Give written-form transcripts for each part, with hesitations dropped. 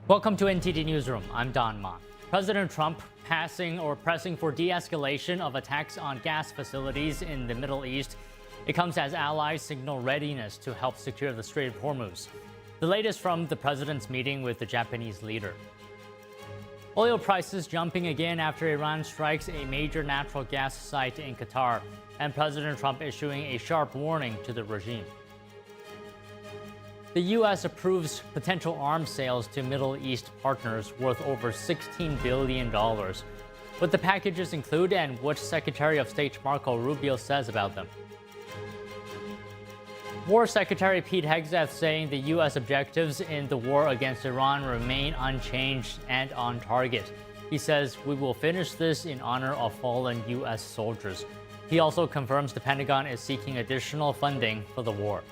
Welcome to NTD Newsroom. I'm Don Ma. President Trump pressing for de-escalation of attacks on gas facilities in the Middle East. It comes as allies signal readiness to help secure the Strait of Hormuz. The latest from the president's meeting with the Japanese leader. Oil prices jumping again after Iran strikes a major natural gas site in Qatar, and President Trump issuing a sharp warning to the regime. The U.S. approves potential arms sales to Middle East partners worth over $16 billion. What the packages include and what Secretary of State Marco Rubio says about them. War Secretary Pete Hegseth saying the U.S. objectives in the war against Iran remain unchanged and on target. He says, "We will finish this in honor of fallen U.S. soldiers." He also confirms the Pentagon is seeking additional funding for the war.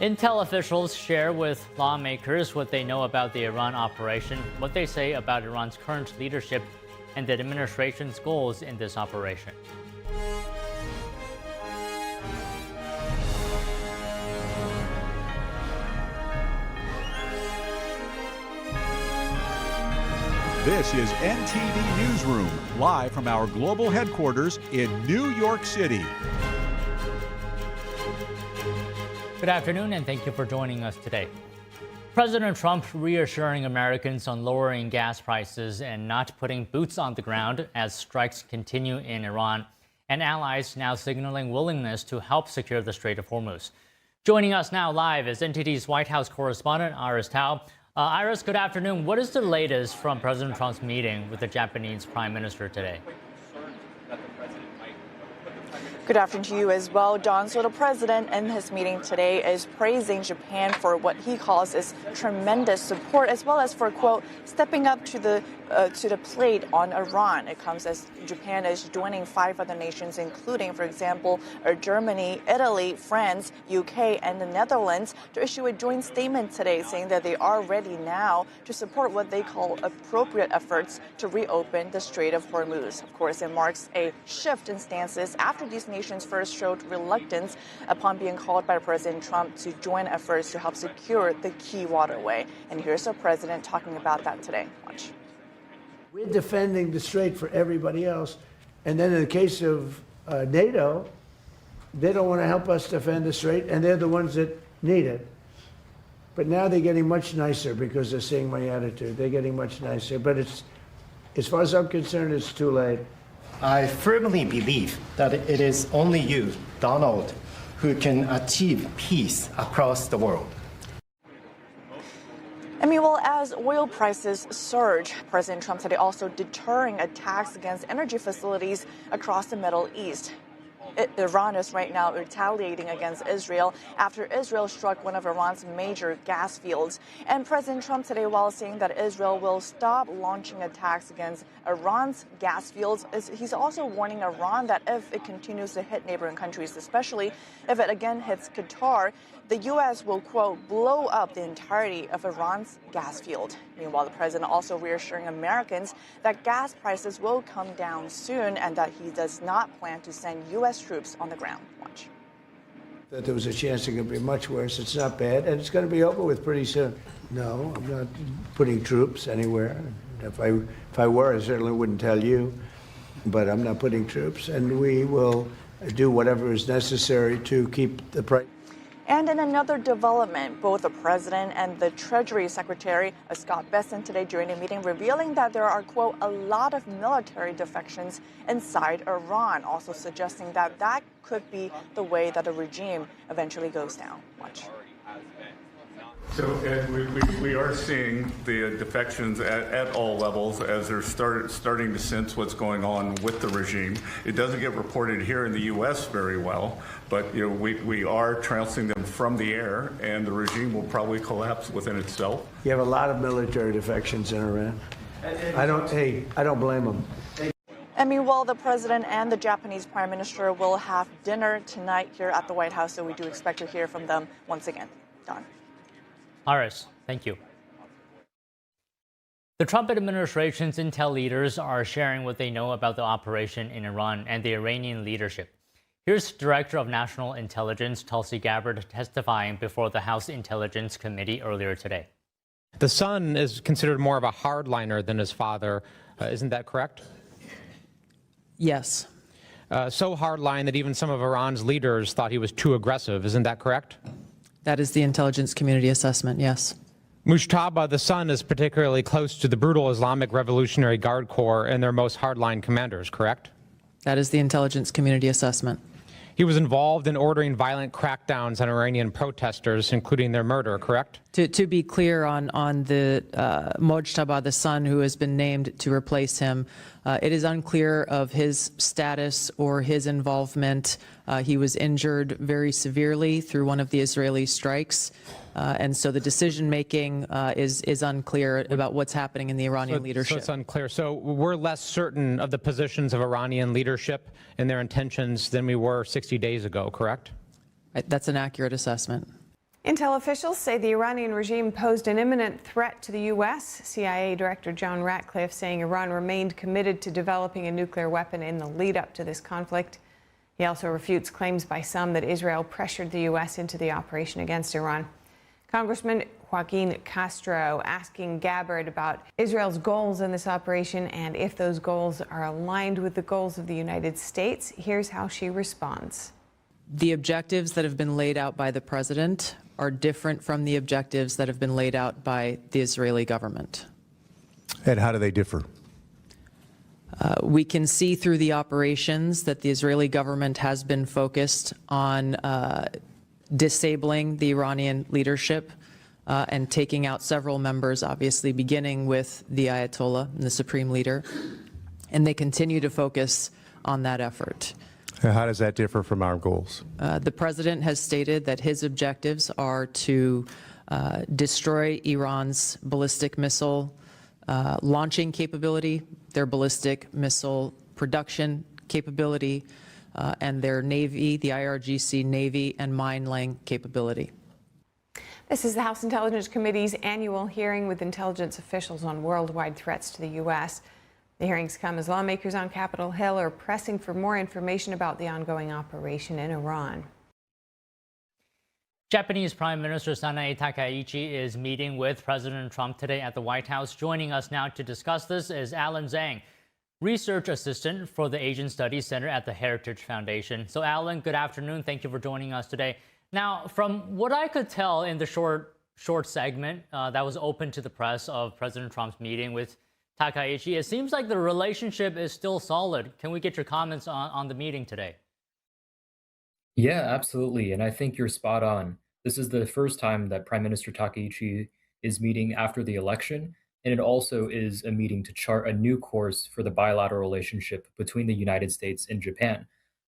Intel officials share with lawmakers what they know about the Iran operation, what they say about Iran's current leadership, and the administration's goals in this operation. This is NTD Newsroom, live from our global headquarters in New York City. Good afternoon, and thank you for joining us today. President Trump reassuring Americans on lowering gas prices and not putting boots on the ground as strikes continue in Iran, and allies now signaling willingness to help secure the Strait of Hormuz. Joining us now live is NTD's White House correspondent, Iris Tao. Iris, good afternoon. What is the latest from President Trump's meeting with the Japanese Prime Minister today? Good afternoon to you as well, Don. So the president in his meeting today is praising Japan for what he calls is tremendous support, as well as for, quote, stepping up to the plate on Iran. It comes as Japan is joining 5 other nations, including, for example, Germany, Italy, France, UK, and the Netherlands, to issue a joint statement today saying that they are ready now to support what they call appropriate efforts to reopen the Strait of Hormuz. Of course, it marks a shift in stances after these nations first showed reluctance upon being called by President Trump to join efforts to help secure the key waterway. And here's the president talking about that today. Watch. We're defending the strait for everybody else. And then in the case of NATO, they don't want to help us defend the strait, and they're the ones that need it. But now they're getting much nicer because they're seeing my attitude. They're getting much nicer. But it's, as far as I'm concerned, it's too late. I firmly believe that it is only you, Donald, who can achieve peace across the world. I mean, well, as oil prices surge, President Trump said also deterring attacks against energy facilities across the Middle East. Iran is right now retaliating against Israel after Israel struck one of Iran's major gas fields. And President Trump today, while saying that Israel will stop launching attacks against Iran's gas fields, he's also warning Iran that if it continues to hit neighboring countries, especially if it again hits Qatar, the U.S. will, quote, blow up the entirety of Iran's gas field. Meanwhile, the president also reassuring Americans that gas prices will come down soon and that he does not plan to send U.S. troops on the ground. Watch. That there was a chance it could be much worse. It's not bad, and it's going to be over with pretty soon. No, I'm not putting troops anywhere. If I were, I certainly wouldn't tell you. But I'm not putting troops, and we will do whatever is necessary to keep the price. And in another development, both the president and the Treasury Secretary, Scott Bessent, today during a meeting revealing that there are, quote, a lot of military defections inside Iran, also suggesting that that could be the way that the regime eventually goes down. Watch. So we are seeing the defections at all levels as they're starting to sense what's going on with the regime. It doesn't get reported here in the U.S. very well, but we are trouncing them from the air, and the regime will probably collapse within itself. You have a lot of military defections in Iran. I don't blame them. And meanwhile, the president and the Japanese prime minister will have dinner tonight here at the White House, so we do expect to hear from them once again. Don. Iris, thank you. The Trump administration's intel leaders are sharing what they know about the operation in Iran and the Iranian leadership. Here's Director of National Intelligence Tulsi Gabbard testifying before the House Intelligence Committee earlier today. The son is considered more of a hardliner than his father. Isn't that correct? Yes. So hardline that even some of Iran's leaders thought he was too aggressive. Isn't that correct? That is the intelligence community assessment, yes. Mujtaba, the son, is particularly close to the brutal Islamic Revolutionary Guard Corps and their most hardline commanders, correct? That is the intelligence community assessment. He was involved in ordering violent crackdowns on Iranian protesters, including their murder, correct? To be clear on the Mojtaba, the son who has been named to replace him, it is unclear of his status or his involvement. He was injured very severely through one of the Israeli strikes. And so the decision-making is unclear about what's happening in the Iranian leadership. So it's unclear. So we're less certain of the positions of Iranian leadership and their intentions than we were 60 days ago, correct? That's an accurate assessment. Intel officials say the Iranian regime posed an imminent threat to the U.S. CIA Director John Ratcliffe saying Iran remained committed to developing a nuclear weapon in the lead-up to this conflict. He also refutes claims by some that Israel pressured the U.S. into the operation against Iran. Congressman Joaquin Castro asking Gabbard about Israel's goals in this operation and if those goals are aligned with the goals of the United States. Here's how she responds. The objectives that have been laid out by the president are different from the objectives that have been laid out by the Israeli government. And how do they differ? We can see through the operations that the Israeli government has been focused on disabling the Iranian leadership and taking out several members, obviously beginning with the Ayatollah, the supreme leader, and they continue to focus on that effort. How does that differ from our goals? The president has stated that his objectives are to destroy Iran's ballistic missile launching capability, their ballistic missile production capability, and their Navy, the IRGC Navy and mine-laying capability. This is the House Intelligence Committee's annual hearing with intelligence officials on worldwide threats to the U.S. The hearings come as lawmakers on Capitol Hill are pressing for more information about the ongoing operation in Iran. Japanese Prime Minister Sanae Takaichi is meeting with President Trump today at the White House. Joining us now to discuss this is Alan Zhang, Research Assistant for the Asian Studies Center at the Heritage Foundation. So Alan, good afternoon. Thank you for joining us today. Now, from what I could tell in the short segment that was open to the press of President Trump's meeting with Takaichi, it seems like the relationship is still solid. Can we get your comments on the meeting today? Yeah, absolutely. And I think you're spot on. This is the first time that Prime Minister Takaichi is meeting after the election. And it also is a meeting to chart a new course for the bilateral relationship between the United States and Japan.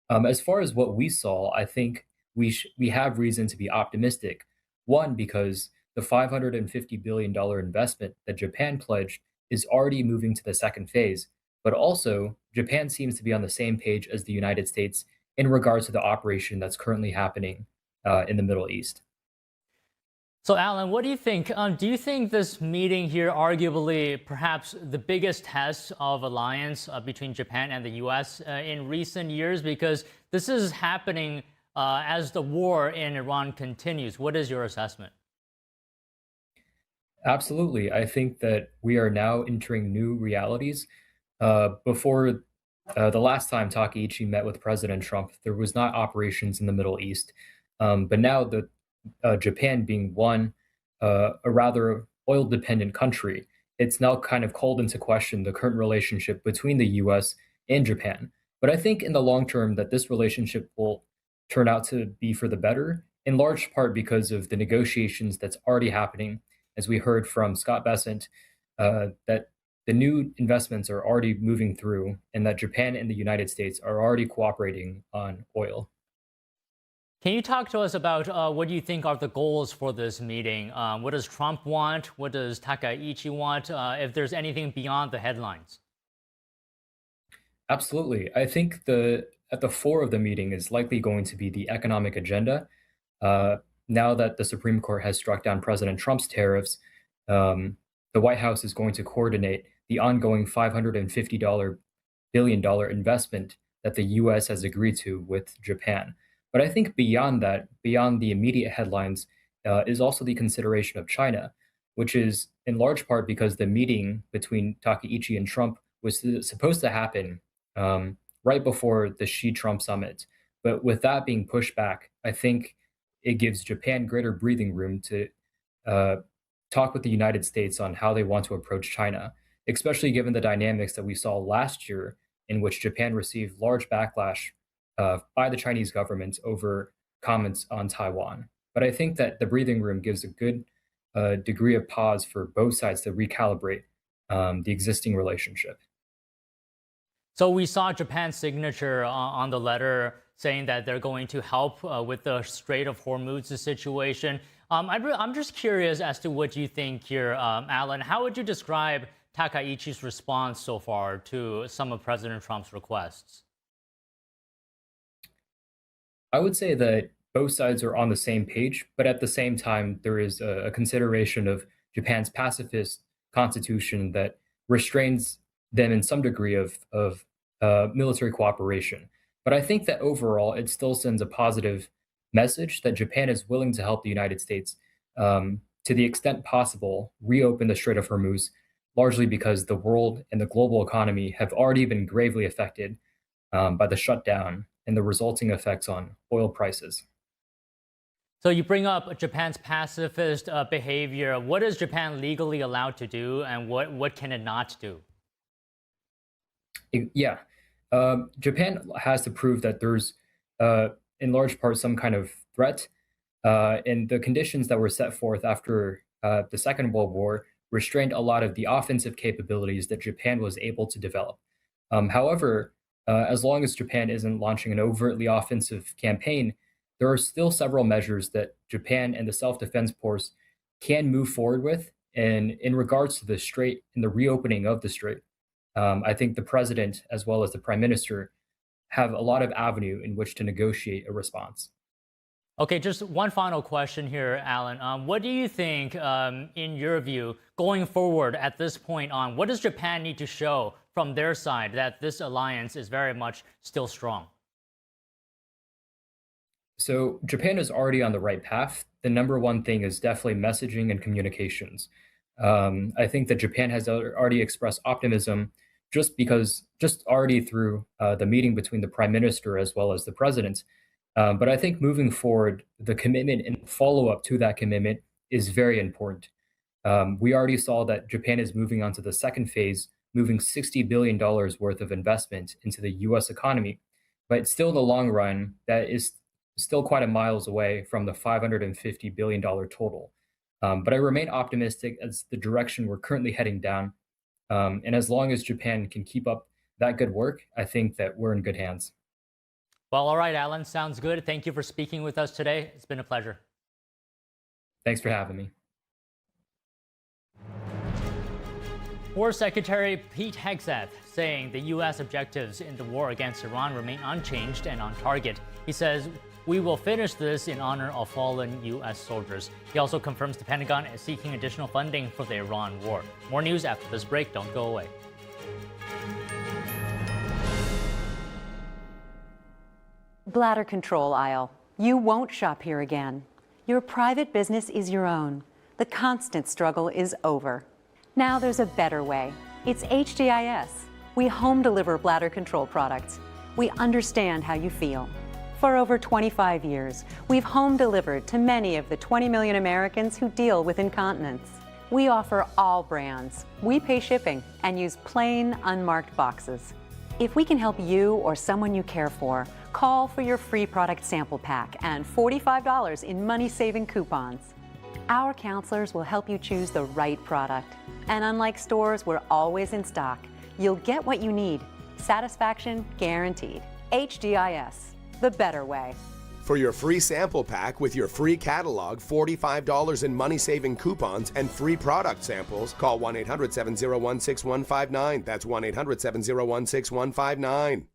As far as what we saw, I think we have reason to be optimistic. One, because the $550 billion investment that Japan pledged is already moving to the second phase. But also, Japan seems to be on the same page as the United States in regards to the operation that's currently happening in the Middle East. So, Alan, what do you think? Do you think this meeting here, arguably perhaps the biggest test of alliance between Japan and the U.S. In recent years? Because this is happening as the war in Iran continues. What is your assessment? Absolutely. I think that we are now entering new realities. Before the last time Takaichi met with President Trump, there was not operations in the Middle East. But now Japan being a rather oil-dependent country, it's now kind of called into question the current relationship between the U.S. and Japan. But I think in the long term that this relationship will turn out to be for the better, in large part because of the negotiations that's already happening. As we heard from Scott Bessent, that the new investments are already moving through and that Japan and the United States are already cooperating on oil. Can you talk to us about what you think are the goals for this meeting? What does Trump want? What does Takaichi want? If there's anything beyond the headlines? Absolutely. I think at the fore of the meeting is likely going to be the economic agenda. Now that the Supreme Court has struck down President Trump's tariffs, the White House is going to coordinate the ongoing $550 billion investment that the US has agreed to with Japan. But I think beyond that, beyond the immediate headlines, is also the consideration of China, which is in large part because the meeting between Takaichi and Trump was supposed to happen right before the Xi-Trump summit. But with that being pushed back, I think it gives Japan greater breathing room to talk with the United States on how they want to approach China, especially given the dynamics that we saw last year in which Japan received large backlash by the Chinese government over comments on Taiwan. But I think that the breathing room gives a good degree of pause for both sides to recalibrate the existing relationship. So we saw Japan's signature on the letter saying that they're going to help with the Strait of Hormuz situation. I'm just curious as to what you think here, Alan. How would you describe Takaichi's response so far to some of President Trump's requests? I would say that both sides are on the same page, but at the same time, there is a consideration of Japan's pacifist constitution that restrains them in some degree of military cooperation. But I think that overall, it still sends a positive message that Japan is willing to help the United States to the extent possible reopen the Strait of Hormuz, largely because the world and the global economy have already been gravely affected by the shutdown and the resulting effects on oil prices. So you bring up Japan's pacifist behavior. What is Japan legally allowed to do, and what can it not do? Yeah, Japan has to prove that there's, in large part, some kind of threat. And the conditions that were set forth after the Second World War restrained a lot of the offensive capabilities that Japan was able to develop. However, as long as Japan isn't launching an overtly offensive campaign, there are still several measures that Japan and the self-defense force can move forward with. And in regards to the strait and the reopening of the strait, I think the president, as well as the prime minister, have a lot of avenue in which to negotiate a response. Okay, just one final question here, Alan. What do you think, in your view, going forward at this point on, what does Japan need to show from their side that this alliance is very much still strong? So Japan is already on the right path. The number one thing is definitely messaging and communications. I think that Japan has already expressed optimism just already through the meeting between the prime minister as well as the president. But I think moving forward, the commitment and follow-up to that commitment is very important. We already saw that Japan is moving on to the second phase, moving $60 billion worth of investment into the US economy. But still in the long run, that is still quite a miles away from the $550 billion total. But I remain optimistic as the direction we're currently heading down. And as long as Japan can keep up that good work, I think that we're in good hands. Well, all right, Alan, sounds good. Thank you for speaking with us today. It's been a pleasure. Thanks for having me. War Secretary Pete Hegseth saying the U.S. objectives in the war against Iran remain unchanged and on target. He says, "We will finish this in honor of fallen U.S. soldiers." He also confirms the Pentagon is seeking additional funding for the Iran war. More news after this break. Don't go away. Bladder control aisle. You won't shop here again. Your private business is your own. The constant struggle is over. Now there's a better way. It's HDIS. We home deliver bladder control products. We understand how you feel. For over 25 years, we've home delivered to many of the 20 million Americans who deal with incontinence. We offer all brands. We pay shipping and use plain, unmarked boxes. If we can help you or someone you care for, call for your free product sample pack and $45 in money-saving coupons. Our counselors will help you choose the right product. And unlike stores, we're always in stock. You'll get what you need. Satisfaction guaranteed. HDIS, the better way. For your free sample pack with your free catalog, $45 in money-saving coupons, and free product samples, call 1-800-701-6159. That's 1-800-701-6159.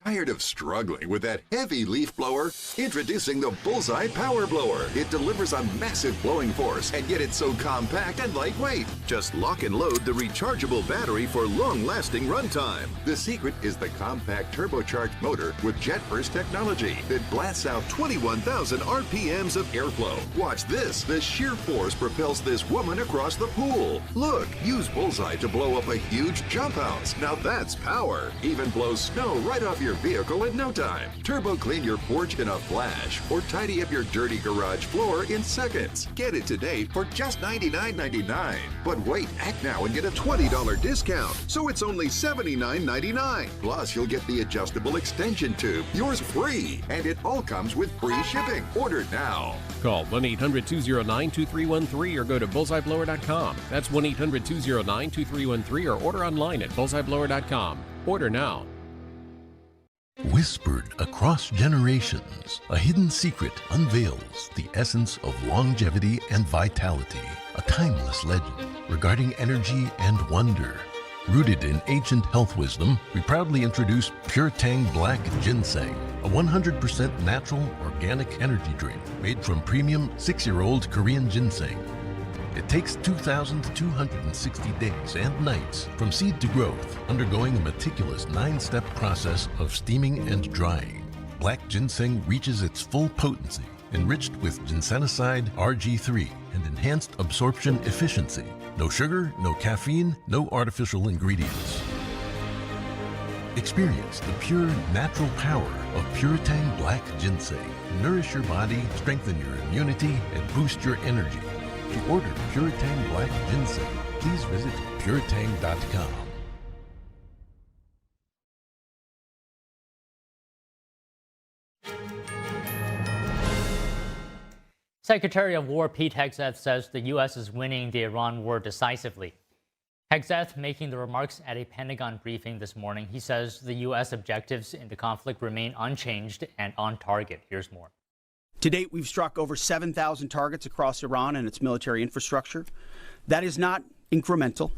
Tired of struggling with that heavy leaf blower? Introducing the Bullseye Power Blower. It delivers a massive blowing force, and yet it's so compact and lightweight. Just lock and load the rechargeable battery for long-lasting runtime. The secret is the compact turbocharged motor with jet burst technology that blasts out 21,000 RPMs of airflow. Watch this. The sheer force propels this woman across the pool. Look, use Bullseye to blow up a huge jump house. Now that's power. Even blows snow right off your vehicle in no time. Turbo clean your porch in a flash or tidy up your dirty garage floor in seconds. Get it today for just $99.99. But wait, act now and get a $20 discount. So it's only $79.99. Plus, you'll get the adjustable extension tube. Yours free. And it all comes with free shipping. Order now. Call 1-800-209-2313 or go to bullseyeblower.com. That's 1-800-209-2313 or order online at bullseyeblower.com. Order now. Whispered across generations, a hidden secret unveils the essence of longevity and vitality, a timeless legend regarding energy and wonder. Rooted in ancient health wisdom, we proudly introduce Pure Tang Black Ginseng, a 100% natural organic energy drink made from premium 6-year-old Korean ginseng. It takes 2,260 days and nights from seed to growth, undergoing a meticulous 9-step process of steaming and drying. Black ginseng reaches its full potency, enriched with ginsenoside RG3 and enhanced absorption efficiency. No sugar, no caffeine, no artificial ingredients. Experience the pure natural power of Pure Tang Black Ginseng. Nourish your body, strengthen your immunity, and boost your energy. To order Pure Tang Black Ginseng, please visit puretang.com. Secretary of War Pete Hegseth says the U.S. is winning the Iran war decisively. Hegseth making the remarks at a Pentagon briefing this morning. He says the U.S. objectives in the conflict remain unchanged and on target. Here's more. To date, we've struck over 7,000 targets across Iran and its military infrastructure. That is not incremental.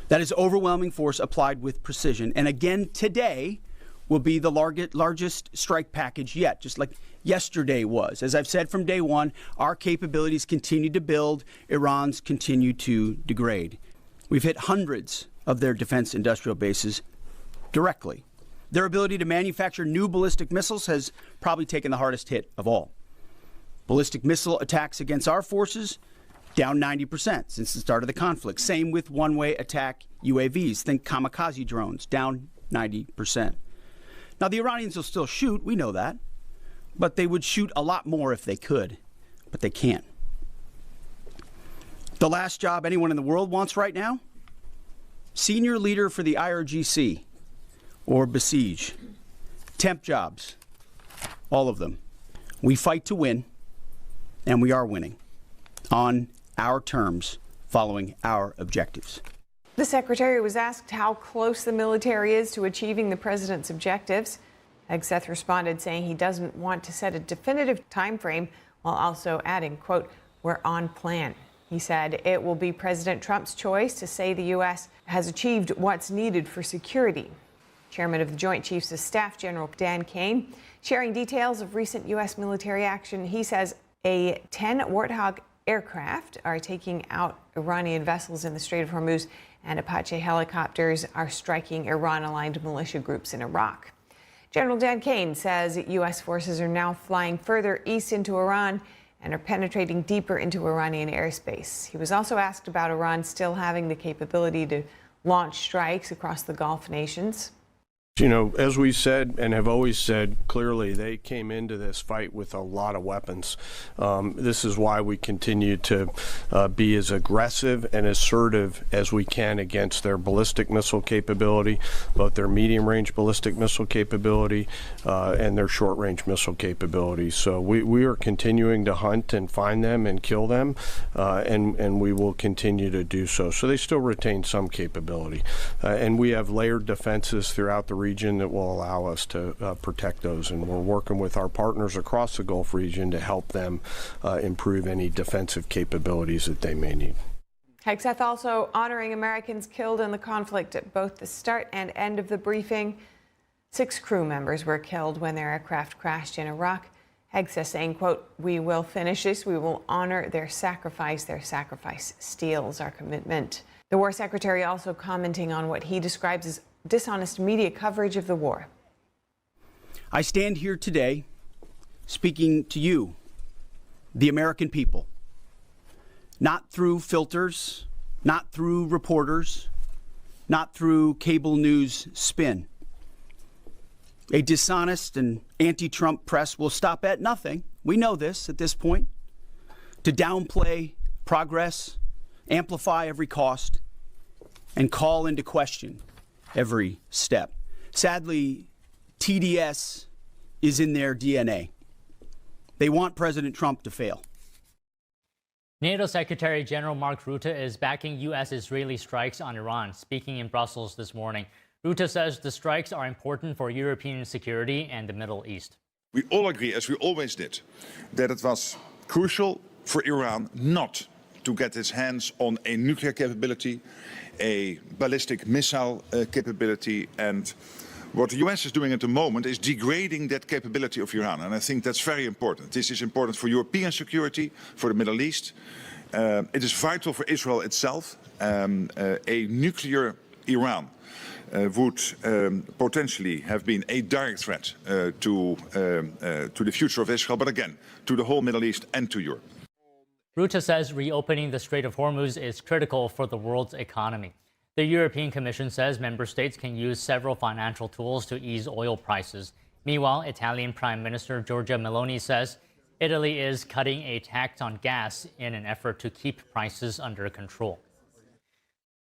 That is overwhelming force applied with precision. And again, today will be the largest strike package yet, just like yesterday was. As I've said from day one, our capabilities continue to build. Iran's continue to degrade. We've hit hundreds of their defense industrial bases directly. Their ability to manufacture new ballistic missiles has probably taken the hardest hit of all. Ballistic missile attacks against our forces, down 90% since the start of the conflict. Same with one-way attack UAVs. Think kamikaze drones, down 90%. Now, the Iranians will still shoot, we know that, but they would shoot a lot more if they could, but they can't. The last job anyone in the world wants right now? Senior leader for the IRGC or Besiege. Temp jobs, all of them. We fight to win. And we are winning on our terms, following our objectives. The secretary was asked how close the military is to achieving the president's objectives. Hegseth responded saying he doesn't want to set a definitive time frame, while also adding, quote, "We're on plan." He said it will be President Trump's choice to say the U.S. has achieved what's needed for security. Chairman of the Joint Chiefs of Staff, General Dan Kane, sharing details of recent U.S. military action. He says 10 Warthog aircraft are taking out Iranian vessels in the Strait of Hormuz, and Apache helicopters are striking Iran-aligned militia groups in Iraq. General Dan Kane says U.S. forces are now flying further east into Iran and are penetrating deeper into Iranian airspace. He was also asked about Iran still having the capability to launch strikes across the Gulf nations. You know, as we said and have always said, clearly they came into this fight with a lot of weapons. This is why we continue to be as aggressive and assertive as we can against their ballistic missile capability, both their medium-range ballistic missile capability and their short-range missile capability. So we are continuing to hunt and find them and kill them, and we will continue to do so. So they still retain some capability. And we have layered defenses throughout the region that will allow us to protect those, and we're working with our partners across the Gulf region to help them improve any defensive capabilities that they may need. Hegseth also honoring Americans killed in the conflict at both the start and end of the briefing. 6 crew members were killed when their aircraft crashed in Iraq. Hegseth saying, quote, "We will finish this. We will honor their sacrifice. Their sacrifice steels our commitment." The War Secretary also commenting on what he describes as dishonest media coverage of the war. I stand here today speaking to you, the American people, not through filters, not through reporters, not through cable news spin. A dishonest and anti-Trump press will stop at nothing. We know this at this point. To downplay progress, amplify every cost, and call into question every step. Sadly, TDS is in their DNA. They want President Trump to fail. NATO Secretary General Mark Rutte is backing U.S.-Israeli strikes on Iran. Speaking in Brussels this morning, Rutte says the strikes are important for European security and the Middle East. We all agree, as we always did, that it was crucial for Iran not to get its hands on a nuclear capability, a ballistic missile capability, and what the US is doing at the moment is degrading that capability of Iran, and I think that's very important. This is important for European security, for the Middle East. It is vital for Israel itself. A nuclear Iran would potentially have been a direct threat to the future of Israel, but again, to the whole Middle East and to Europe. Rutte says reopening the Strait of Hormuz is critical for the world's economy. The European Commission says member states can use several financial tools to ease oil prices. Meanwhile, Italian Prime Minister Giorgia Meloni says Italy is cutting a tax on gas in an effort to keep prices under control.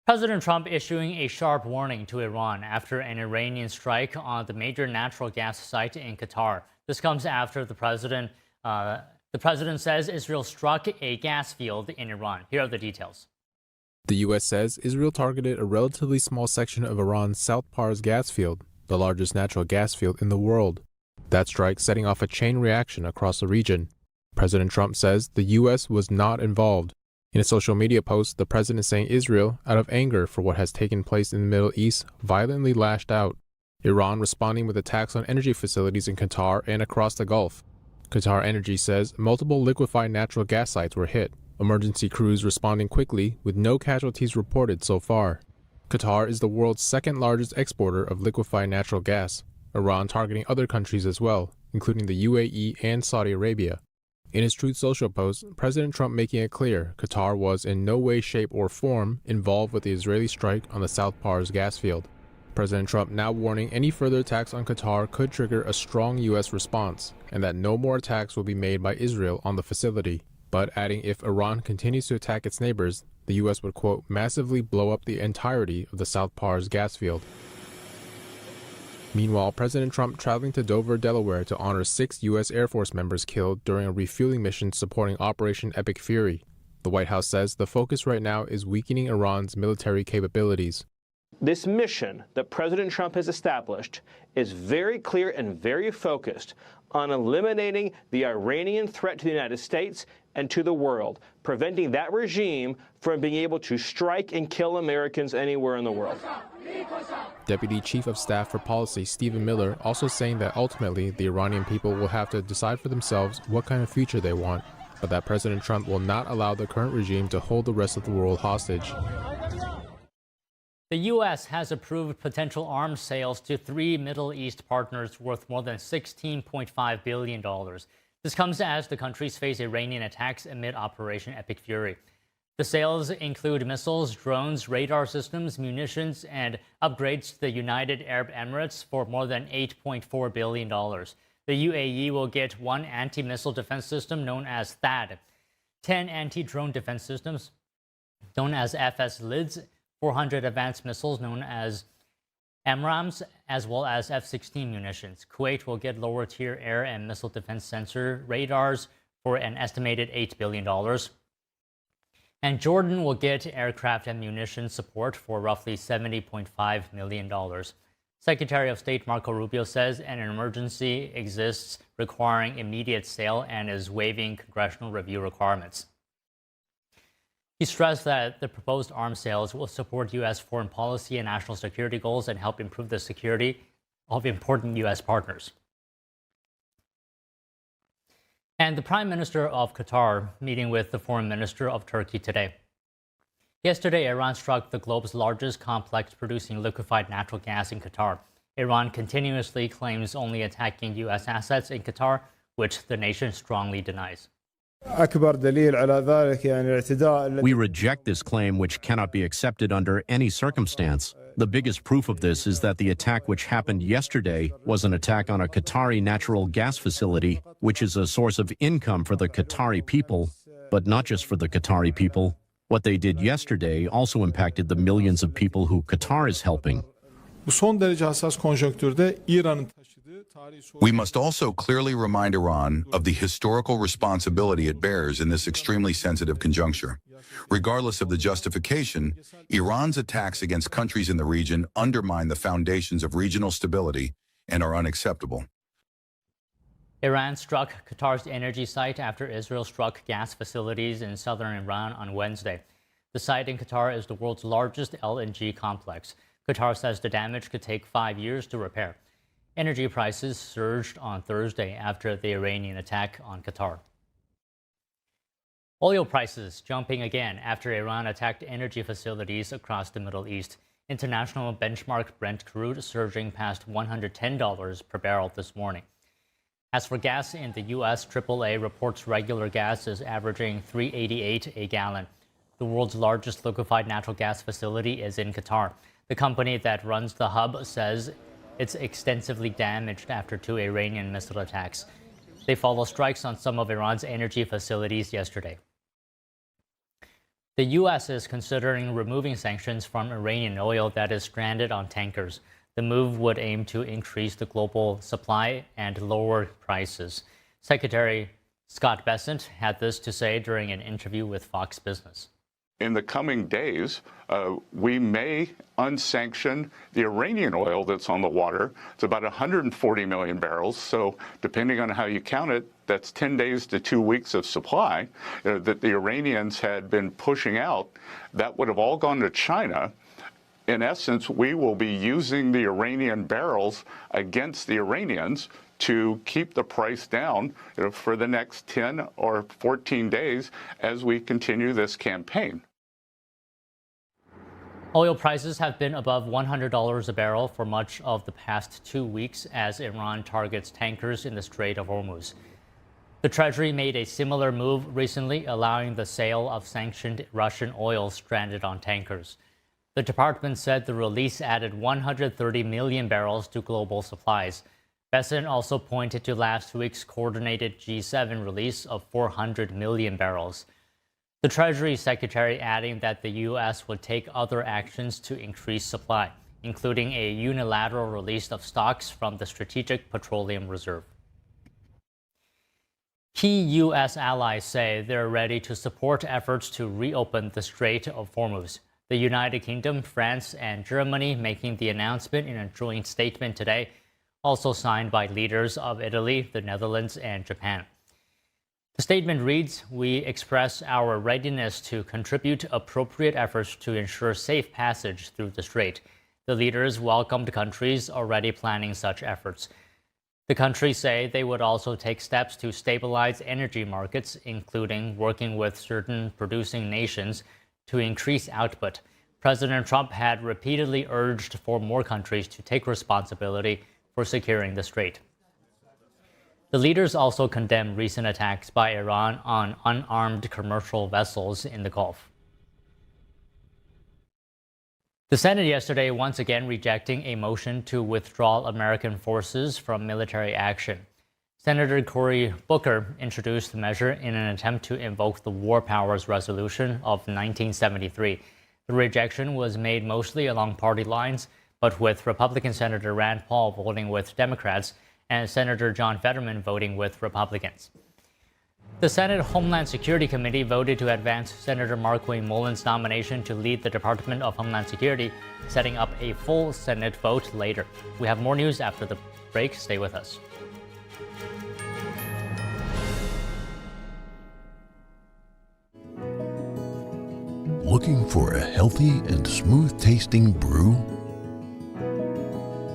President Trump issuing a sharp warning to Iran after an Iranian strike on the major natural gas site in Qatar. This comes after the president says Israel struck a gas field in Iran. Here are the details. The U.S. says Israel targeted a relatively small section of Iran's South Pars gas field, the largest natural gas field in the world. That strike setting off a chain reaction across the region. President Trump says the U.S. was not involved. In a social media post, the president saying Israel, out of anger for what has taken place in the Middle East, violently lashed out. Iran responding with attacks on energy facilities in Qatar and across the Gulf. Qatar Energy says multiple liquefied natural gas sites were hit. Emergency crews responding quickly with no casualties reported so far. Qatar is the world's second largest exporter of liquefied natural gas. Iran targeting other countries as well, including the UAE and Saudi Arabia. In his Truth Social post, President Trump making it clear Qatar was in no way, shape, or form involved with the Israeli strike on the South Pars gas field. President Trump now warning any further attacks on Qatar could trigger a strong U.S. response, and that no more attacks will be made by Israel on the facility. But adding if Iran continues to attack its neighbors, the U.S. would, quote, massively blow up the entirety of the South Pars gas field. Meanwhile, President Trump traveling to Dover, Delaware to honor 6 U.S. Air Force members killed during a refueling mission supporting Operation Epic Fury. The White House says the focus right now is weakening Iran's military capabilities. This mission that President Trump has established is very clear and very focused on eliminating the Iranian threat to the United States and to the world, preventing that regime from being able to strike and kill Americans anywhere in the world. Deputy Chief of Staff for Policy Stephen Miller also saying that ultimately the Iranian people will have to decide for themselves what kind of future they want, but that President Trump will not allow the current regime to hold the rest of the world hostage. The U.S. has approved potential arms sales to 3 Middle East partners worth more than $16.5 billion. This comes as the countries face Iranian attacks amid Operation Epic Fury. The sales include missiles, drones, radar systems, munitions, and upgrades to the United Arab Emirates for more than $8.4 billion. The UAE will get 1 anti-missile defense system known as THAAD, 10 anti-drone defense systems known as FS-LIDS, 400 advanced missiles known as AMRAAMs, as well as F-16 munitions. Kuwait will get lower-tier air and missile defense sensor radars for an estimated $8 billion. And Jordan will get aircraft and munitions support for roughly $70.5 million. Secretary of State Marco Rubio says an emergency exists requiring immediate sale and is waiving congressional review requirements. He stressed that the proposed arms sales will support U.S. foreign policy and national security goals and help improve the security of important U.S. partners. And the Prime Minister of Qatar meeting with the Foreign Minister of Turkey today. Yesterday, Iran struck the globe's largest complex producing liquefied natural gas in Qatar. Iran continuously claims only attacking U.S. assets in Qatar, which the nation strongly denies. We reject this claim, which cannot be accepted under any circumstance. The biggest proof of this is that the attack which happened yesterday was an attack on a Qatari natural gas facility, which is a source of income for the Qatari people, but not just for the Qatari people. What they did yesterday also impacted the millions of people who Qatar is helping. We must also clearly remind Iran of the historical responsibility it bears in this extremely sensitive conjuncture. Regardless of the justification, Iran's attacks against countries in the region undermine the foundations of regional stability and are unacceptable. Iran struck Qatar's energy site after Israel struck gas facilities in southern Iran on Wednesday. The site in Qatar is the world's largest LNG complex. Qatar says the damage could take 5 years to repair. Energy prices surged on Thursday after the Iranian attack on Qatar. Oil prices jumping again after Iran attacked energy facilities across the Middle East. International benchmark Brent crude surging past $110 per barrel this morning. As for gas in the U.S., AAA reports regular gas is averaging $3.88 a gallon. The world's largest liquefied natural gas facility is in Qatar. The company that runs the hub says it's extensively damaged after 2 Iranian missile attacks. They follow strikes on some of Iran's energy facilities yesterday. The U.S. is considering removing sanctions from Iranian oil that is stranded on tankers. The move would aim to increase the global supply and lower prices. Secretary Scott Bessent had this to say during an interview with Fox Business. In the coming days, we may unsanction the Iranian oil that's on the water. It's about 140 million barrels. So depending on how you count it, that's 10 days to 2 weeks of supply that the Iranians had been pushing out. That would have all gone to China. In essence, we will be using the Iranian barrels against the Iranians to keep the price down for the next 10 or 14 days as we continue this campaign. Oil prices have been above $100 a barrel for much of the past 2 weeks as Iran targets tankers in the Strait of Hormuz. The Treasury made a similar move recently, allowing the sale of sanctioned Russian oil stranded on tankers. The department said the release added 130 million barrels to global supplies. Bessent also pointed to last week's coordinated G7 release of 400 million barrels. The Treasury Secretary adding that the U.S. would take other actions to increase supply, including a unilateral release of stocks from the Strategic Petroleum Reserve. Key U.S. allies say they're ready to support efforts to reopen the Strait of Hormuz. The United Kingdom, France, and Germany making the announcement in a joint statement today, also signed by leaders of Italy, the Netherlands, and Japan. The statement reads, "We express our readiness to contribute appropriate efforts to ensure safe passage through the strait." The leaders welcomed countries already planning such efforts. The countries say they would also take steps to stabilize energy markets, including working with certain producing nations to increase output. President Trump had repeatedly urged for more countries to take responsibility for securing the strait. The leaders also condemned recent attacks by Iran on unarmed commercial vessels in the Gulf. The Senate yesterday once again rejecting a motion to withdraw American forces from military action. Senator Cory Booker introduced the measure in an attempt to invoke the War Powers Resolution of 1973. The rejection was made mostly along party lines, but with Republican Senator Rand Paul voting with Democrats and Senator John Fetterman voting with Republicans. The Senate Homeland Security Committee voted to advance Senator Markwayne Mullin's nomination to lead the Department of Homeland Security, setting up a full Senate vote later. We have more news after the break. Stay with us. Looking for a healthy and smooth-tasting brew?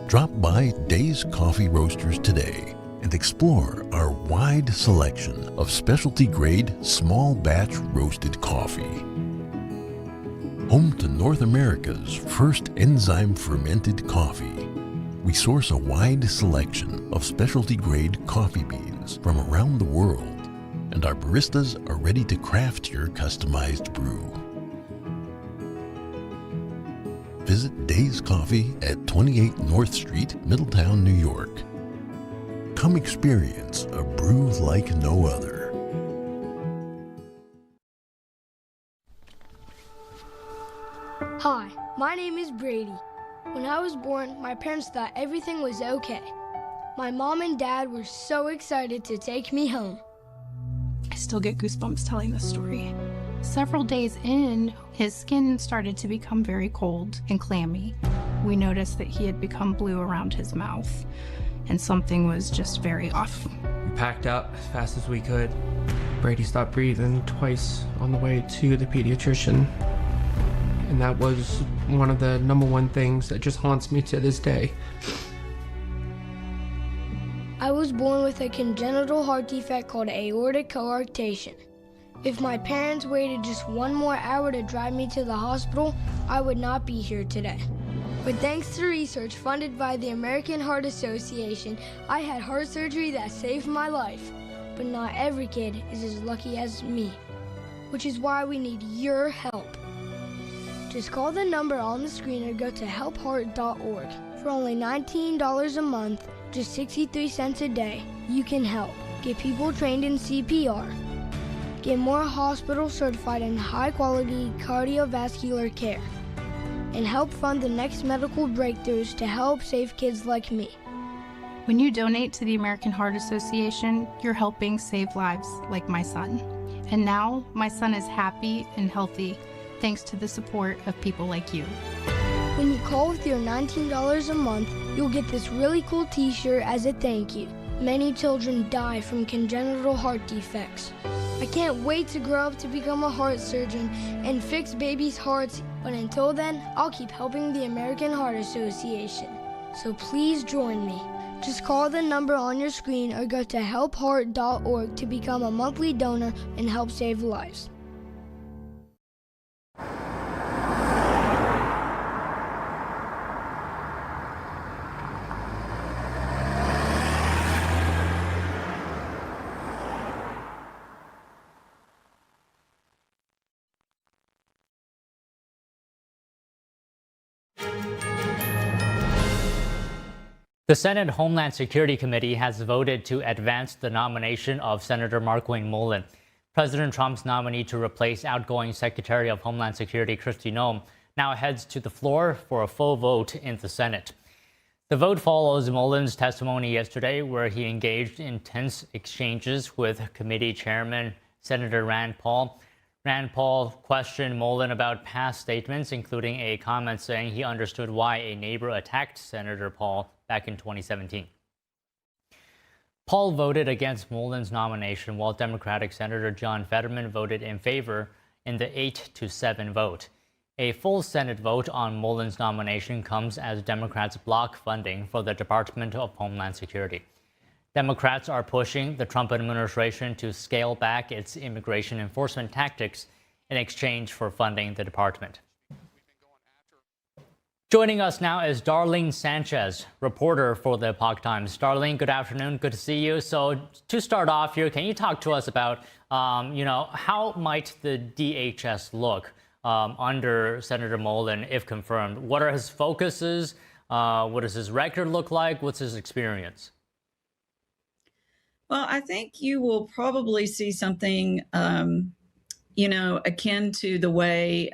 Drop by Days Coffee Roasters today and explore our wide selection of specialty-grade small batch roasted coffee. Home to North America's first enzyme-fermented coffee, we source a wide selection of specialty-grade coffee beans from around the world, and our baristas are ready to craft your customized brew. Visit Days Coffee at 28 North Street, Middletown, New York. Come experience a brew like no other. Hi, my name is Brady. When I was born, my parents thought everything was okay. My mom and dad were so excited to take me home. I still get goosebumps telling this story. Several days in, his skin started to become very cold and clammy. We noticed that he had become blue around his mouth, and something was just very off. We packed up as fast as we could. Brady stopped breathing twice on the way to the pediatrician. And that was one of the #1 things that just haunts me to this day. I was born with a congenital heart defect called aortic coarctation. If my parents waited just one more hour to drive me to the hospital, I would not be here today. But thanks to research funded by the American Heart Association, I had heart surgery that saved my life. But not every kid is as lucky as me, which is why we need your help. Just call the number on the screen or go to helpheart.org. For only $19 a month, just 63 cents a day, you can help. Get people trained in CPR. Get more hospitals certified in high-quality cardiovascular care. And help fund the next medical breakthroughs to help save kids like me. When you donate to the American Heart Association, you're helping save lives like my son. And now, my son is happy and healthy, thanks to the support of people like you. When you call with your $19 a month, you'll get this really cool t-shirt as a thank you. Many children die from congenital heart defects. I can't wait to grow up to become a heart surgeon and fix babies' hearts, but until then, I'll keep helping the American Heart Association. So please join me. Just call the number on your screen or go to helpheart.org to become a monthly donor and help save lives. The Senate Homeland Security Committee has voted to advance the nomination of Senator Markwayne Mullin. President Trump's nominee to replace outgoing Secretary of Homeland Security Kristi Noem now heads to the floor for a full vote in the Senate. The vote follows Mullin's testimony yesterday, where he engaged in tense exchanges with committee chairman Senator Rand Paul. Rand Paul questioned Mullin about past statements, including a comment saying he understood why a neighbor attacked Senator Paul back in 2017. Paul voted against Mullin's nomination, while Democratic Senator John Fetterman voted in favor in the 8-7 vote. A full Senate vote on Mullin's nomination comes as Democrats block funding for the Department of Homeland Security. Democrats are pushing the Trump administration to scale back its immigration enforcement tactics in exchange for funding the department. Joining us now is Darlene Sanchez, reporter for the Epoch Times. Darlene, good afternoon. Good to see you. So to start off here, can you talk to us about, how might the DHS look under Senator Mullin if confirmed? What are his focuses? What does his record look like? What's his experience? Well, I think you will probably see something, akin to the way,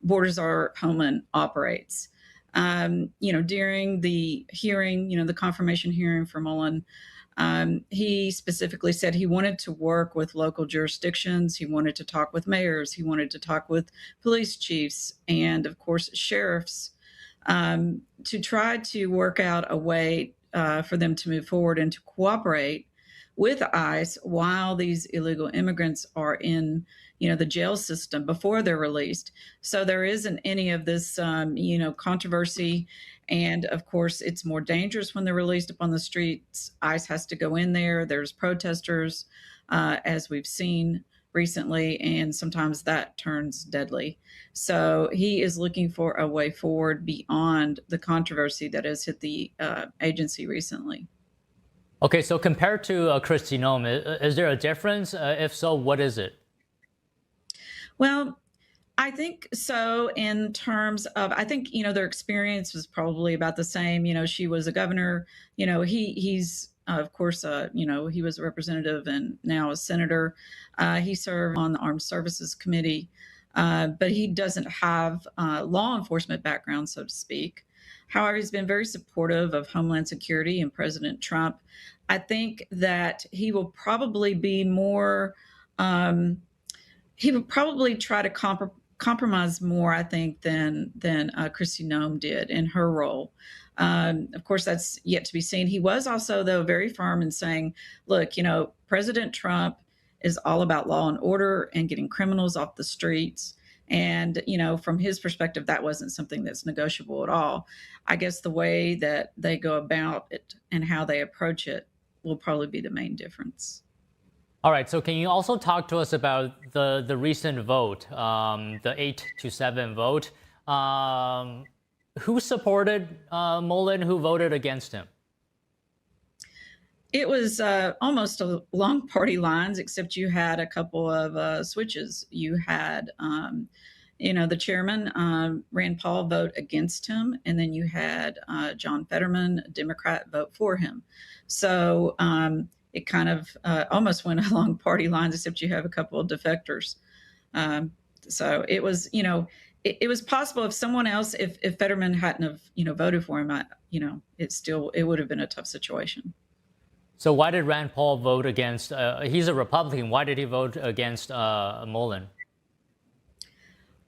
Borders Our Homeland operates. During the hearing, the confirmation hearing for Mullin, he specifically said he wanted to work with local jurisdictions. He wanted to talk with mayors. He wanted to talk with police chiefs and, of course, sheriffs to try to work out a way for them to move forward and to cooperate with ICE while these illegal immigrants are in, the jail system before they're released. So there isn't any of this, controversy. And of course, it's more dangerous when they're released upon the streets. ICE has to go in there. There's protesters, as we've seen recently, and sometimes that turns deadly. So he is looking for a way forward beyond the controversy that has hit the agency recently. Okay, so compared to Kristi Noem, is there a difference? If so, what is it? Well, I think so in terms of, I think, their experience was probably about the same. She was a governor, he's of course, he was a representative and now a senator. He served on the Armed Services Committee, but he doesn't have a law enforcement background, so to speak. However, he's been very supportive of Homeland Security and President Trump. I think that he will probably be more, he would probably try to compromise more, I think, than Kristi Noem did in her role. Of course, that's yet to be seen. He was also, though, very firm in saying, look, President Trump is all about law and order and getting criminals off the streets. And, from his perspective, that wasn't something that's negotiable at all. I guess the way that they go about it and how they approach it will probably be the main difference. All right, so can you also talk to us about the recent vote, the 8-7 vote? Who supported Mullen? Who voted against him? It was almost along party lines, except you had a couple of switches. You had, the chairman, Rand Paul, vote against him, and then you had John Fetterman, a Democrat, vote for him. So it kind of almost went along party lines, except you have a couple of defectors. So it was, it was possible if someone else, if Fetterman hadn't have, voted for him, it would have been a tough situation. So why did Rand Paul vote against, he's a Republican, why did he vote against Mullen?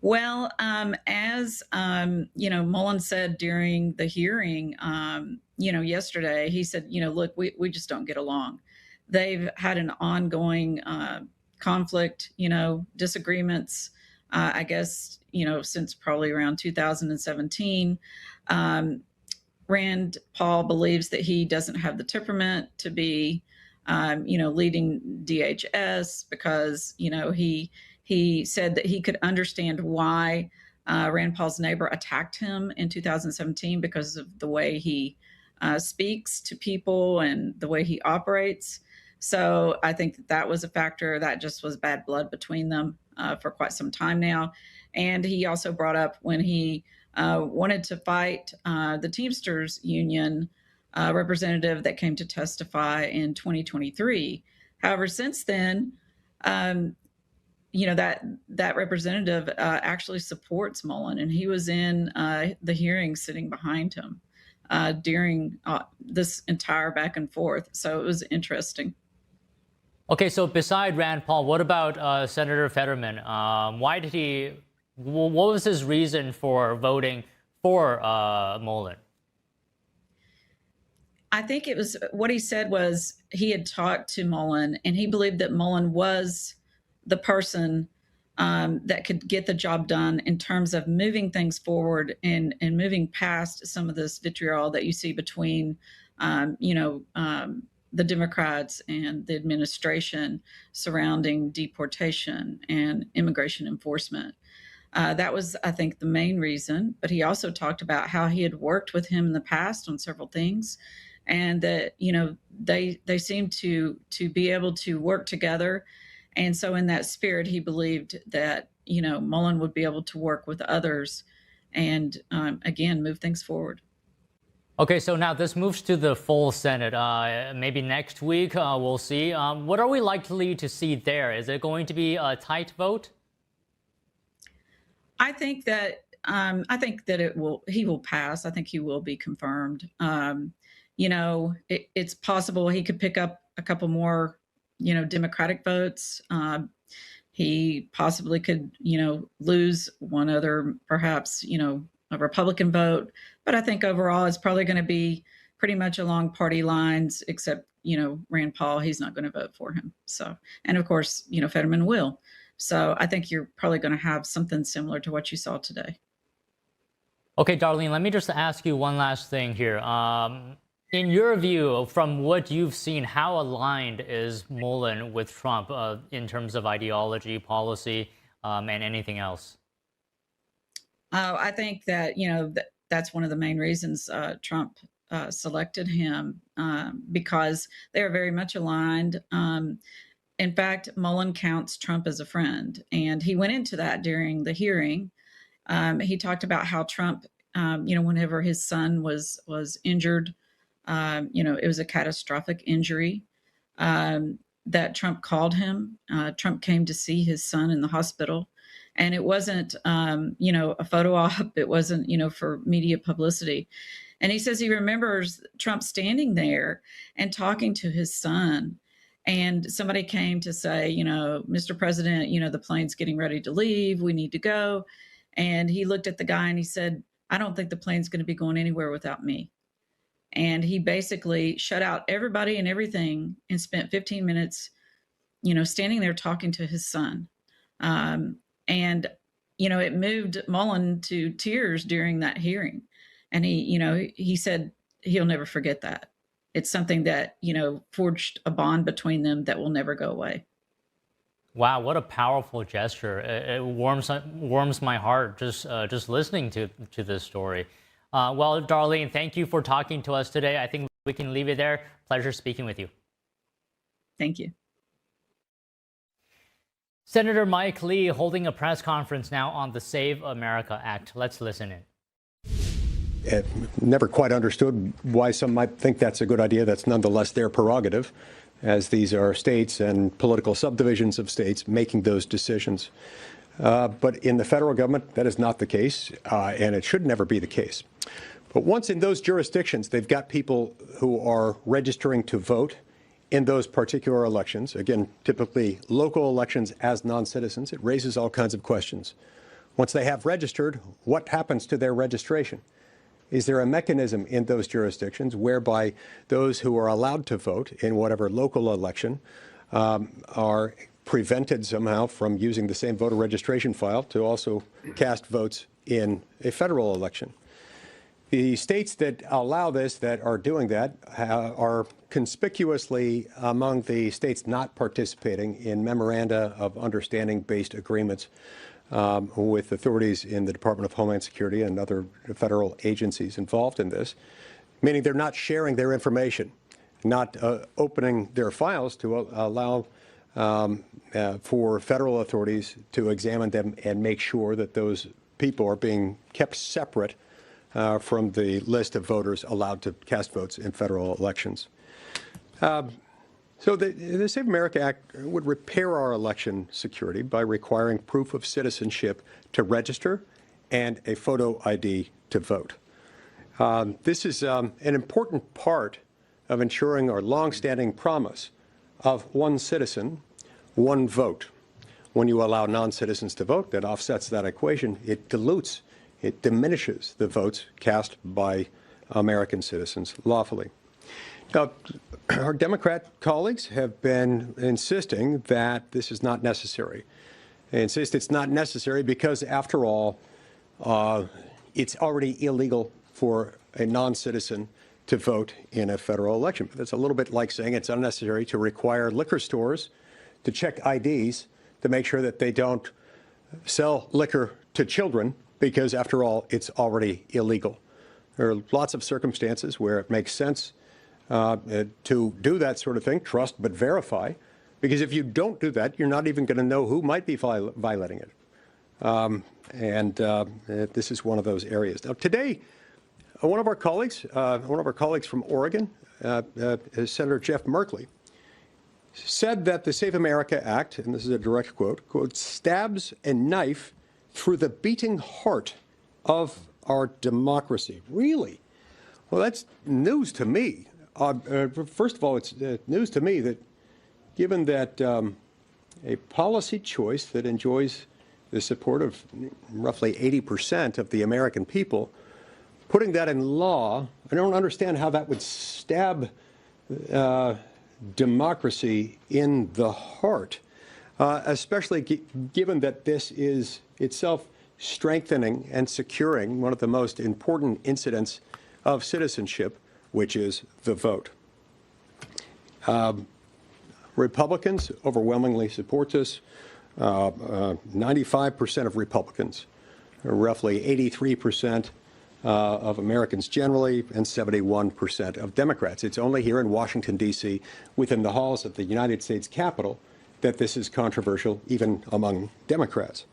Well, as, Mullen said during the hearing, yesterday, he said, look, we just don't get along. They've had an ongoing conflict, disagreements, I guess, since probably around 2017. Rand Paul believes that he doesn't have the temperament to be, leading DHS because, he said that he could understand why Rand Paul's neighbor attacked him in 2017 because of the way he speaks to people and the way he operates. So I think that was a factor. That just was bad blood between them for quite some time now. And he also brought up when he wanted to fight the Teamsters union representative that came to testify in 2023. However, since then, that representative actually supports Mullen, and he was in the hearing sitting behind him during this entire back and forth. So it was interesting. Okay, so beside Rand Paul, what about Senator Fetterman? What was his reason for voting for Mullen? I think it was what he said was he had talked to Mullen and he believed that Mullen was the person that could get the job done in terms of moving things forward and moving past some of this vitriol that you see between, the Democrats and the administration surrounding deportation and immigration enforcement. That was, I think, the main reason. But he also talked about how he had worked with him in the past on several things, and that they seemed to be able to work together. And so, in that spirit, he believed that Mullen would be able to work with others and again move things forward. Okay, so now this moves to the full Senate. Maybe next week, we'll see. What are we likely to see there? Is it going to be a tight vote? I think that he will pass. I think he will be confirmed. It's possible he could pick up a couple more, Democratic votes. He possibly could, lose one other, perhaps, a Republican vote. But I think overall it's probably going to be, pretty much along party lines, except, Rand Paul, he's not going to vote for him. So, and of course, Fetterman will. So I think you're probably going to have something similar to what you saw today. Okay, Darlene, let me just ask you one last thing here. In your view, from what you've seen, how aligned is Mullen with Trump in terms of ideology, policy, and anything else? I think that, that's one of the main reasons Trump selected him, because they are very much aligned. In fact, Mullen counts Trump as a friend, and he went into that during the hearing. He talked about how Trump, whenever his son was injured, it was a catastrophic injury, that Trump called him. Trump came to see his son in the hospital, and it wasn't, a photo op. It wasn't, for media publicity. And he says he remembers Trump standing there and talking to his son. And somebody came to say, Mr. President, the plane's getting ready to leave. We need to go. And he looked at the guy and he said, I don't think the plane's going to be going anywhere without me. And he basically shut out everybody and everything and spent 15 minutes, standing there talking to his son. And, it moved Mullen to tears during that hearing. And he said he'll never forget that. It's something that, forged a bond between them that will never go away. Wow, what a powerful gesture. It warms my heart just listening to this story. Well, Darlene, thank you for talking to us today. I think we can leave it there. Pleasure speaking with you. Thank you. Senator Mike Lee holding a press conference now on the Save America Act. Let's listen in. Never quite understood why some might think that's a good idea. That's nonetheless their prerogative, as these are states and political subdivisions of states making those decisions. But in the federal government, that is not the case, and it should never be the case. But once in those jurisdictions, they've got people who are registering to vote in those particular elections, again, typically local elections as non-citizens, it raises all kinds of questions. Once they have registered, what happens to their registration? Is there a mechanism in those jurisdictions whereby those who are allowed to vote in whatever local election are prevented somehow from using the same voter registration file to also cast votes in a federal election? The states that allow this, that are doing that, are conspicuously among the states not participating in memoranda of understanding-based agreements with authorities in the Department of Homeland Security and other federal agencies involved in this, meaning they're not sharing their information, not opening their files to allow for federal authorities to examine them and make sure that those people are being kept separate from the list of voters allowed to cast votes in federal elections. So the Save America Act would repair our election security by requiring proof of citizenship to register and a photo ID to vote. This is an important part of ensuring our longstanding promise of one citizen, one vote. When you allow non-citizens to vote, that offsets that equation. It dilutes, it diminishes the votes cast by American citizens lawfully. Now, our Democrat colleagues have been insisting that this is not necessary. They insist it's not necessary because, after all, it's already illegal for a non-citizen to vote in a federal election. But that's a little bit like saying it's unnecessary to require liquor stores to check IDs to make sure that they don't sell liquor to children because, after all, it's already illegal. There are lots of circumstances where it makes sense to do that sort of thing, trust but verify, because if you don't do that, you're not even going to know who might be violating it. This is one of those areas. Now, today, one of our colleagues from Oregon, Senator Jeff Merkley, said that the Save America Act, and this is a direct quote, stabs a knife through the beating heart of our democracy. Really? Well, that's news to me. First of all, it's news to me that given that a policy choice that enjoys the support of roughly 80% of the American people putting that in law, I don't understand how that would stab democracy in the heart, especially given that this is itself strengthening and securing one of the most important incidents of citizenship, which is the vote. Republicans overwhelmingly support this. 95% of Republicans, roughly 83% of Americans generally, and 71% of Democrats. It's only here in Washington, D.C., within the halls of the United States Capitol, that this is controversial, even among Democrats.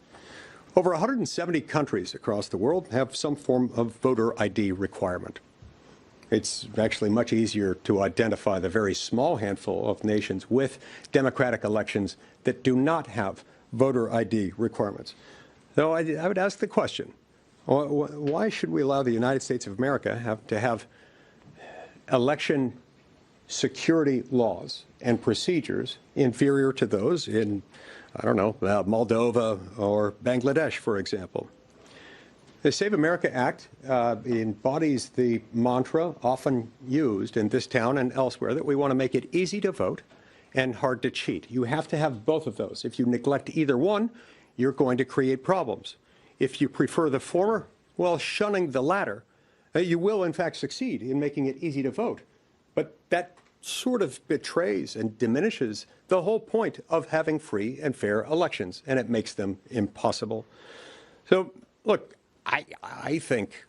Over 170 countries across the world have some form of voter ID requirement. It's actually much easier to identify the very small handful of nations with democratic elections that do not have voter ID requirements. So I would ask the question, why should we allow the United States of America to have election security laws and procedures inferior to those in, I don't know, Moldova or Bangladesh, for example? The Save America Act embodies the mantra often used in this town and elsewhere that we want to make it easy to vote and hard to cheat. You have to have both of those. If you neglect either one, you're going to create problems. If you prefer the former, while shunning the latter, you will in fact succeed in making it easy to vote. But that sort of betrays and diminishes the whole point of having free and fair elections, and it makes them impossible. So, look, I think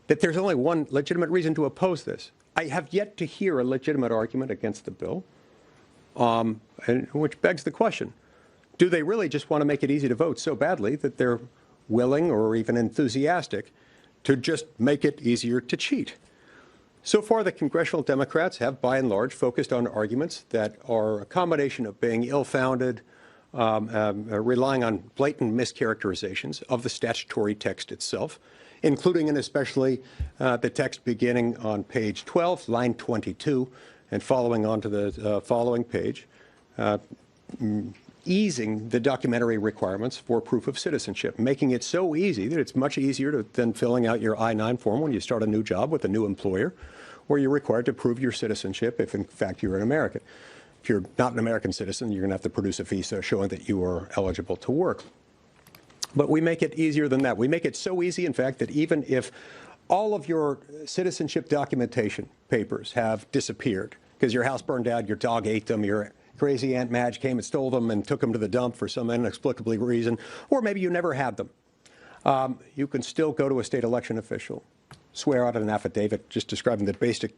that there's only one legitimate reason to oppose this. I have yet to hear a legitimate argument against the bill, which begs the question, do they really just want to make it easy to vote so badly that they're willing or even enthusiastic to just make it easier to cheat? So far, the congressional Democrats have, by and large, focused on arguments that are a combination of being ill-founded, relying on blatant mischaracterizations of the statutory text itself, including and especially the text beginning on page 12, line 22, and following on to the following page, easing the documentary requirements for proof of citizenship, making it so easy that it's much easier than filling out your I-9 form when you start a new job with a new employer, where you're required to prove your citizenship if, in fact, you're an American. If you're not an American citizen, you're going to have to produce a visa showing that you are eligible to work. But we make it easier than that. We make it so easy, in fact, that even if all of your citizenship documentation papers have disappeared because your house burned down, your dog ate them, your crazy Aunt Madge came and stole them and took them to the dump for some inexplicable reason, or maybe you never had them, you can still go to a state election official, swear out an affidavit just describing the basic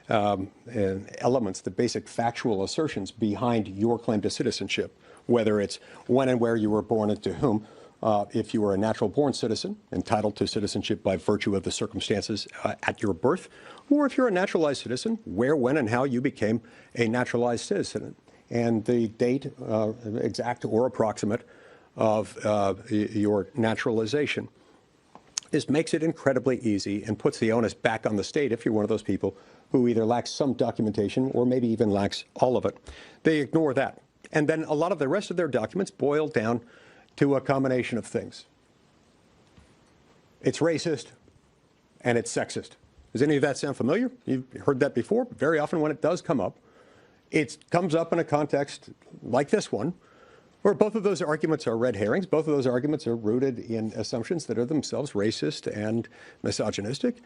elements, the basic factual assertions behind your claim to citizenship, whether it's when and where you were born and to whom. If you were a natural-born citizen, entitled to citizenship by virtue of the circumstances at your birth, or if you're a naturalized citizen, where, when, and how you became a naturalized citizen, and the date, exact or approximate, of your naturalization. This makes it incredibly easy and puts the onus back on the state if you're one of those people who either lacks some documentation or maybe even lacks all of it. They ignore that. And then a lot of the rest of their documents boil down to a combination of things. It's racist and it's sexist. Does any of that sound familiar? You've heard that before. Very often when it does come up, it comes up in a context like this one, where both of those arguments are red herrings. Both of those arguments are rooted in assumptions that are themselves racist and misogynistic,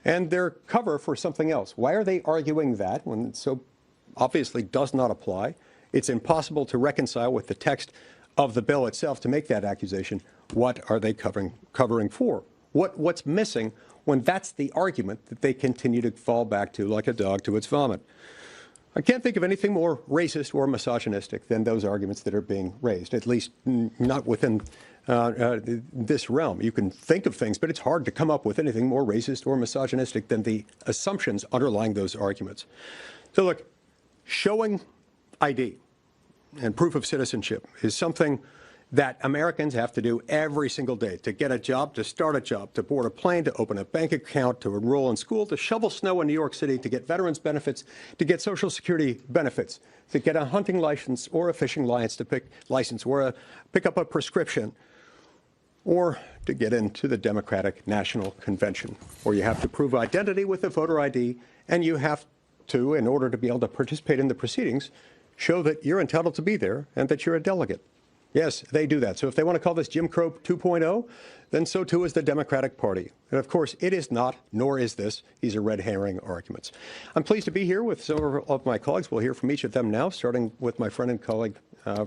and they're cover for something else. Why are they arguing that when it so obviously does not apply? It's impossible to reconcile with the text of the bill itself to make that accusation. What are they covering for? What's missing when that's the argument that they continue to fall back to like a dog to its vomit? I can't think of anything more racist or misogynistic than those arguments that are being raised, at least not within this realm. You can think of things, but it's hard to come up with anything more racist or misogynistic than the assumptions underlying those arguments. So look, showing ID and proof of citizenship is something that Americans have to do every single day to get a job, to start a job, to board a plane, to open a bank account, to enroll in school, to shovel snow in New York City, to get veterans benefits, to get Social Security benefits, to get a hunting license or a fishing license, or pick up a prescription. or to get into the Democratic National Convention, where you have to prove identity with a voter ID, and you have to, in order to be able to participate in the proceedings, show that you're entitled to be there and that you're a delegate. Yes, they do that. So if they want to call this Jim Crow 2.0, then so too is the Democratic Party. And of course, it is not, nor is this. These are red herring arguments. I'm pleased to be here with several of my colleagues. We'll hear from each of them now, starting with my friend and colleague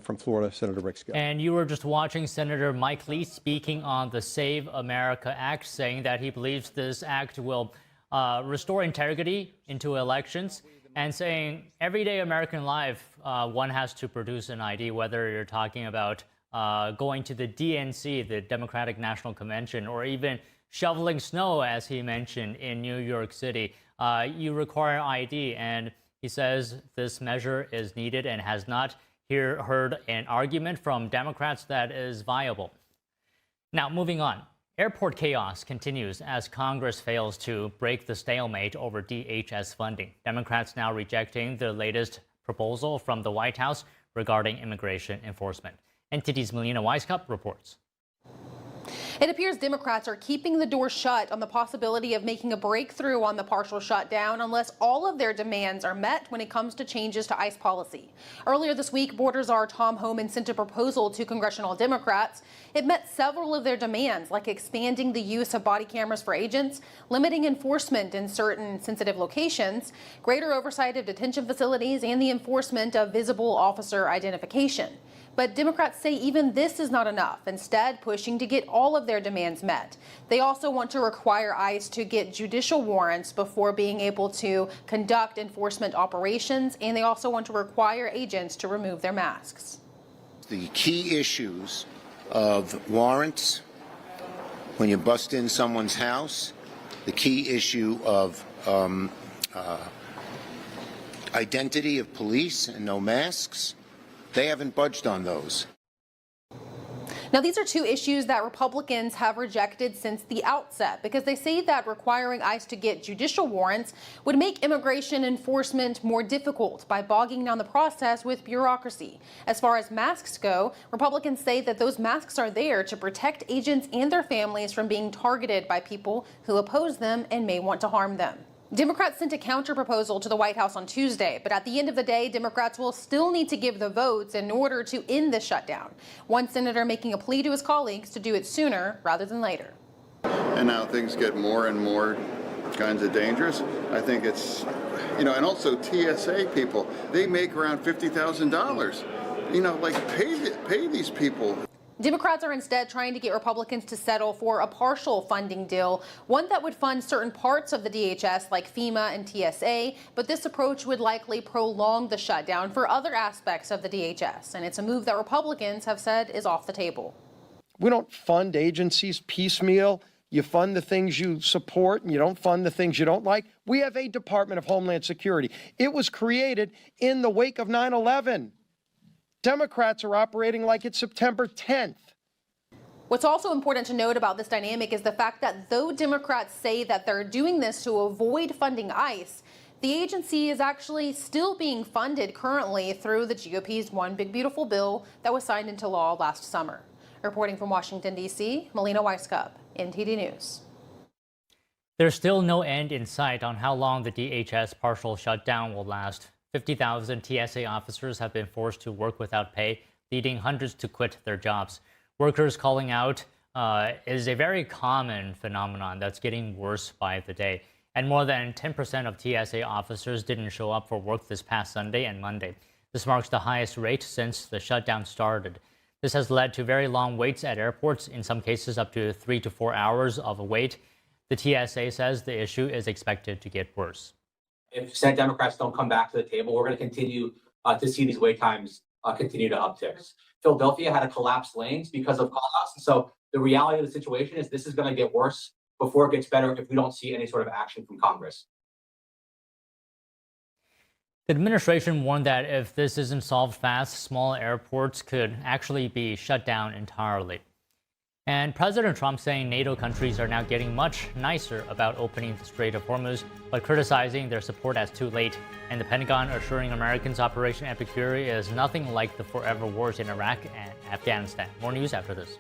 from Florida, Senator Rick Scott. And you were just watching Senator Mike Lee speaking on the Save America Act, saying that he believes this act will restore integrity into elections, and saying everyday American life, one has to produce an ID, whether you're talking about going to the DNC, the Democratic National Convention, or even shoveling snow, as he mentioned, in New York City. You require ID, and he says this measure is needed and has not heard an argument from Democrats that is viable. Now, moving on. Airport chaos continues as Congress fails to break the stalemate over DHS funding. Democrats now rejecting the latest proposal from the White House regarding immigration enforcement. NTD's Melina Weisskopf reports. It appears Democrats are keeping the door shut on the possibility of making a breakthrough on the partial shutdown unless all of their demands are met when it comes to changes to ICE policy. Earlier this week, Border Czar Tom Homan sent a proposal to congressional Democrats. It met several of their demands, like expanding the use of body cameras for agents, limiting enforcement in certain sensitive locations, greater oversight of detention facilities, and the enforcement of visible officer identification. But Democrats say even this is not enough, instead pushing to get all of their demands met. They also want to require ICE to get judicial warrants before being able to conduct enforcement operations, and they also want to require agents to remove their masks. The key issues of warrants, when you bust in someone's house, the key issue of identity of police and no masks, they haven't budged on those. Now, these are two issues that Republicans have rejected since the outset because they say that requiring ICE to get judicial warrants would make immigration enforcement more difficult by bogging down the process with bureaucracy. As far as masks go, Republicans say that those masks are there to protect agents and their families from being targeted by people who oppose them and may want to harm them. Democrats sent a counter-proposal to the White House on Tuesday, but at the end of the day, Democrats will still need to give the votes in order to end the shutdown. One senator making a plea to his colleagues to do it sooner rather than later. And now things get more and more kinds of dangerous. I think it's, and also TSA people, they make around $50,000. Pay these people. Democrats are instead trying to get Republicans to settle for a partial funding deal, one that would fund certain parts of the DHS like FEMA and TSA, but this approach would likely prolong the shutdown for other aspects of the DHS, and it's a move that Republicans have said is off the table. We don't fund agencies piecemeal. You fund the things you support and you don't fund the things you don't like. We have a Department of Homeland Security. It was created in the wake of 9/11. Democrats are operating like it's September 10th. What's also important to note about this dynamic is the fact that though Democrats say that they're doing this to avoid funding ICE, the agency is actually still being funded currently through the GOP's One Big Beautiful Bill that was signed into law last summer. Reporting from Washington, D.C., Melina Weisskopf, NTD News. There's still no end in sight on how long the DHS partial shutdown will last. 50,000 TSA officers have been forced to work without pay, leading hundreds to quit their jobs. Workers calling out is a very common phenomenon that's getting worse by the day. And more than 10% of TSA officers didn't show up for work this past Sunday and Monday. This marks the highest rate since the shutdown started. This has led to very long waits at airports, in some cases up to 3 to 4 hours of a wait. The TSA says the issue is expected to get worse. If Senate Democrats don't come back to the table, we're going to continue to see these wait times continue to uptick. Philadelphia had to collapse lanes because of call-outs. And so the reality of the situation is this is going to get worse before it gets better if we don't see any sort of action from Congress. The administration warned that if this isn't solved fast, small airports could actually be shut down entirely. And President Trump saying NATO countries are now getting much nicer about opening the Strait of Hormuz, but criticizing their support as too late. And the Pentagon assuring Americans Operation Epicure is nothing like the forever wars in Iraq and Afghanistan. More news after this.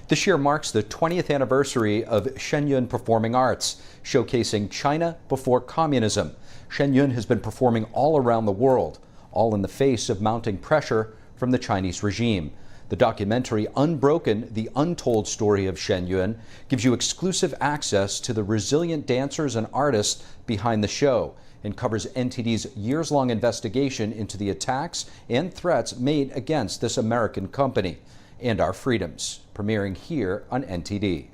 This year marks the 20th anniversary of Shenyun Performing Arts, showcasing China before communism. Shenyun has been performing all around the world, all in the face of mounting pressure from the Chinese regime. The documentary Unbroken, the Untold Story of Shenyun gives you exclusive access to the resilient dancers and artists behind the show and covers NTD's years-long investigation into the attacks and threats made against this American company and our freedoms, premiering here on NTD.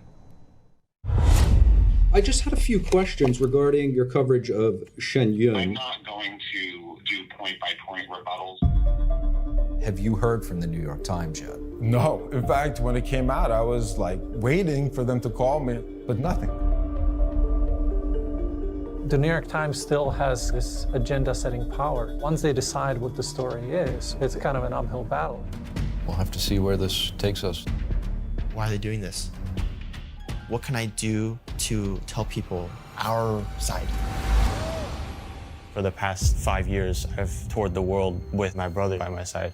I just had a few questions regarding your coverage of Shenyun. I'm not going to do point-by-point rebuttals. Have you heard from the New York Times yet? No. In fact, when it came out, I was like waiting for them to call me, but nothing. The New York Times still has this agenda-setting power. Once they decide what the story is, it's kind of an uphill battle. We'll have to see where this takes us. Why are they doing this? What can I do to tell people our side? For the past 5 years, I've toured the world with my brother by my side.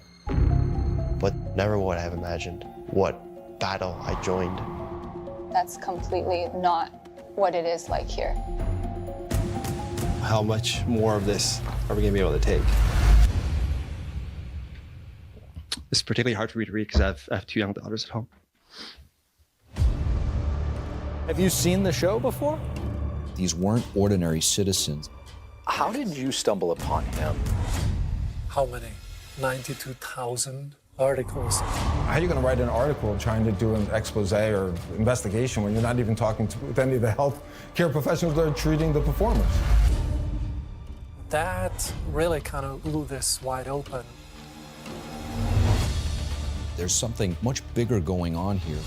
But never would I have imagined what battle I joined. That's completely not what it is like here. How much more of this are we going to be able to take? It's particularly hard for me to read because I have two young daughters at home. Have you seen the show before? These weren't ordinary citizens. How did you stumble upon him? How many? 92,000 articles. How are you going to write an article trying to do an expose or investigation when you're not even talking with any of the health care professionals that are treating the performers? That really kind of blew this wide open. There's something much bigger going on here.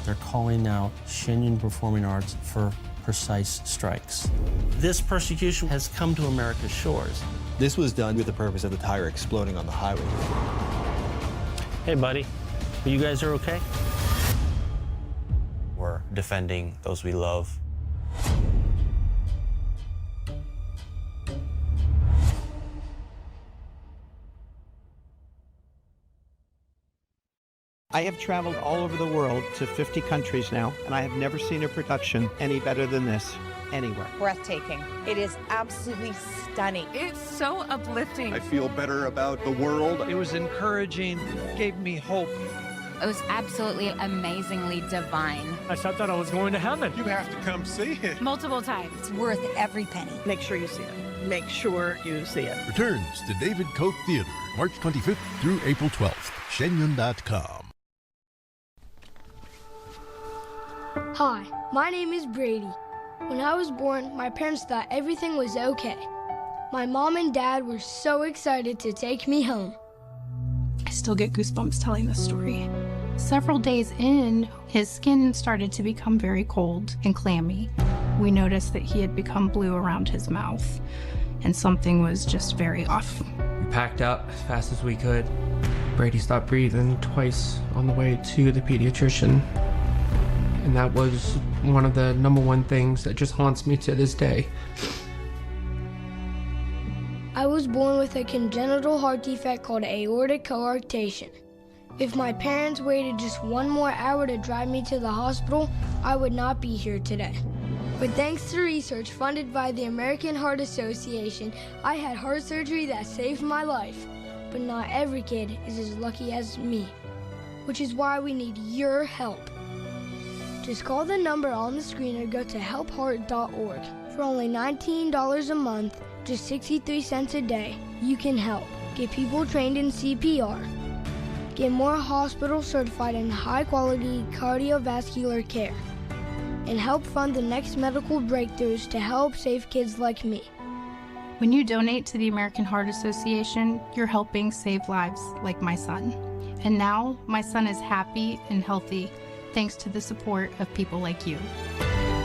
They're calling out Shenyun Performing Arts for precise strikes. This persecution has come to America's shores. This was done with the purpose of the tire exploding on the highway. Hey, buddy, you guys are okay? We're defending those we love. I have traveled all over the world to 50 countries now, and I have never seen a production any better than this anywhere. Breathtaking. It is absolutely stunning. It's so uplifting. I feel better about the world. It was encouraging, gave me hope. It was absolutely amazingly divine. I thought I was going to heaven. You have to come see it. Multiple times. It's worth every penny. Make sure you see it. Make sure you see it. Returns to David Koch Theater, March 25th through April 12th. Shenyun.com. Hi, my name is Brady. When I was born, my parents thought everything was okay. My mom and dad were so excited to take me home. I still get goosebumps telling this story. Several days in, his skin started to become very cold and clammy. We noticed that he had become blue around his mouth, and something was just very off. We packed up as fast as we could. Brady stopped breathing twice on the way to the pediatrician. And that was one of the #1 things that just haunts me to this day. I was born with a congenital heart defect called aortic coarctation. If my parents waited just one more hour to drive me to the hospital, I would not be here today. But thanks to research funded by the American Heart Association, I had heart surgery that saved my life. But not every kid is as lucky as me, which is why we need your help. Just call the number on the screen or go to helpheart.org. For only $19 a month, just 63 cents a day, you can help. Get people trained in CPR. Get more hospitals certified in high-quality cardiovascular care. And help fund the next medical breakthroughs to help save kids like me. When you donate to the American Heart Association, you're helping save lives like my son. And now, my son is happy and healthy, thanks to the support of people like you.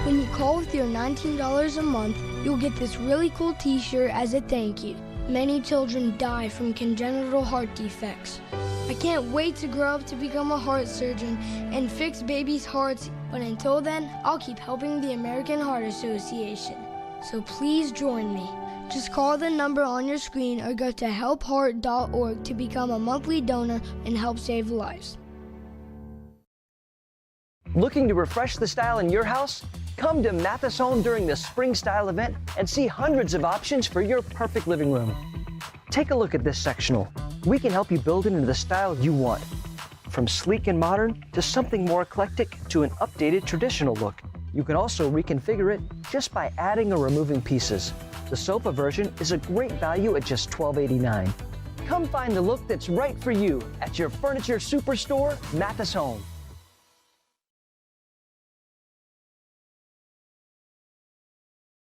When you call with your $19 a month, you'll get this really cool t-shirt as a thank you. Many children die from congenital heart defects. I can't wait to grow up to become a heart surgeon and fix babies' hearts, but until then, I'll keep helping the American Heart Association. So please join me. Just call the number on your screen or go to helpheart.org to become a monthly donor and help save lives. Looking to refresh the style in your house? Come to Mathis Home during the Spring Style event and see hundreds of options for your perfect living room. Take a look at this sectional. We can help you build it into the style you want. From sleek and modern to something more eclectic to an updated traditional look. You can also reconfigure it just by adding or removing pieces. The sofa version is a great value at just $12.89. Come find the look that's right for you at your furniture superstore, Mathis Home.